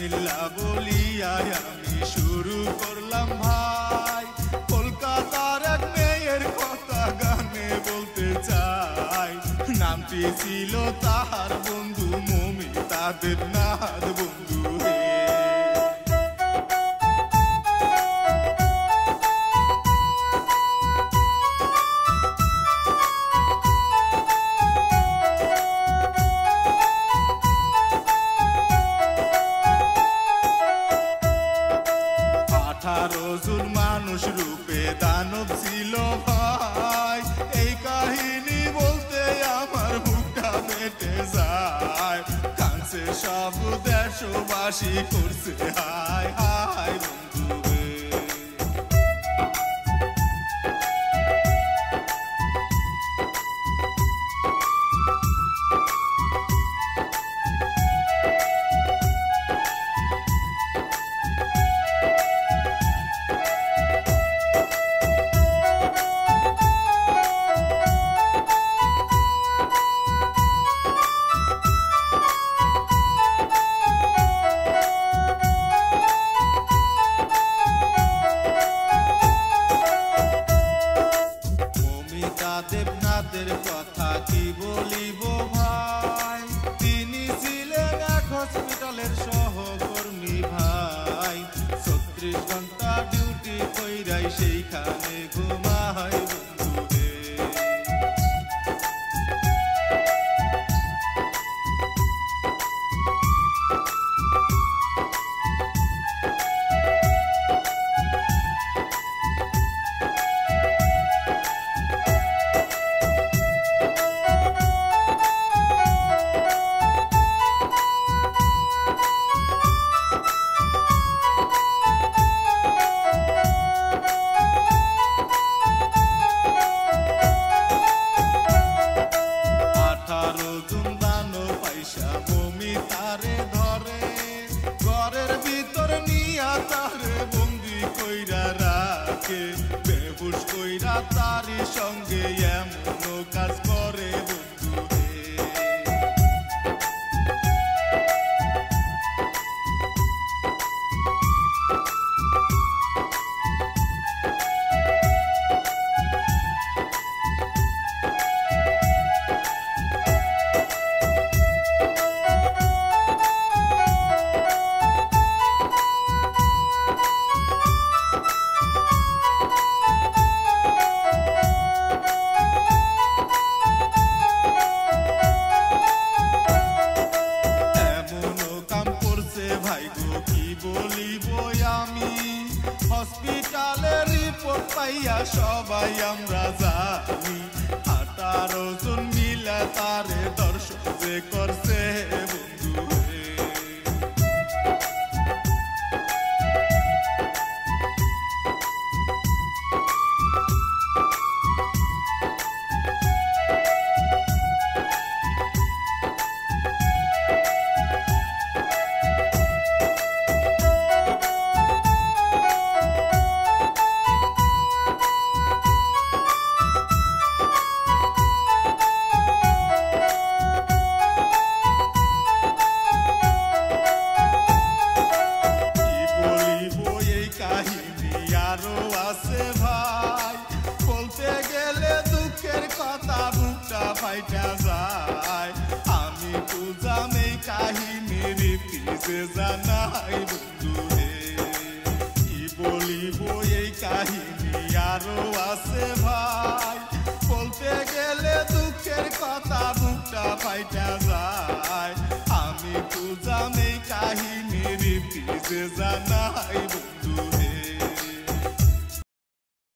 বিসমিল্লাহ বলিয়া আমি শুরু করলাম ভাই, কলকাতার এক মেয়ের কথা গানে বলতে চাই। নামটি ছিল তাহার বন্ধু মমিতা দেবনাথ বন্ধু হে। 18 জন মানুষ রূপে দানব ছিল ভাই, এই কাহিনী বলতে আমার বুকটা ফেটে যায়। কাঁদছে সব দেশবাসী, করছে হায় হায় বন্ধু রে। 'দেবনাথের কথা কি বলিব ভাই, তিনি ছিলেন এক হসপিটালের সহকর্মী ভাই। 36 ঘন্টা ডিউটি কইরাই সেইখানে ঘুমায় বন্ধু রে। মমিতারে ধরে ঘরের ভিতর নিয়া তারে বন্দি কইরা রাখে, বেহুশ কইরা তারি সঙ্গে এমন কাজ করে বন্ধু রে। বলিব আমি হসপিটালের রিপোর্ট পাইয়া সবাই আমরা জানি, 18 জন মিলে তারে দর্শন যে করছে বন্ধু রে। আরো আছে ভাই, বলতে গেলে দুঃখের কথা বুকটা ফাইটা যায়। আমি বুঝাম এই কাহিনীর পিছে জানাই বন্ধু রে। কি বলিব এই কাহিনী আরো আছে ভাই, বলতে গেলে দুঃখের কথা বুকটা ফাইটা যায়। আমি বুঝাম এই কাহিনীর পিছে জানাই।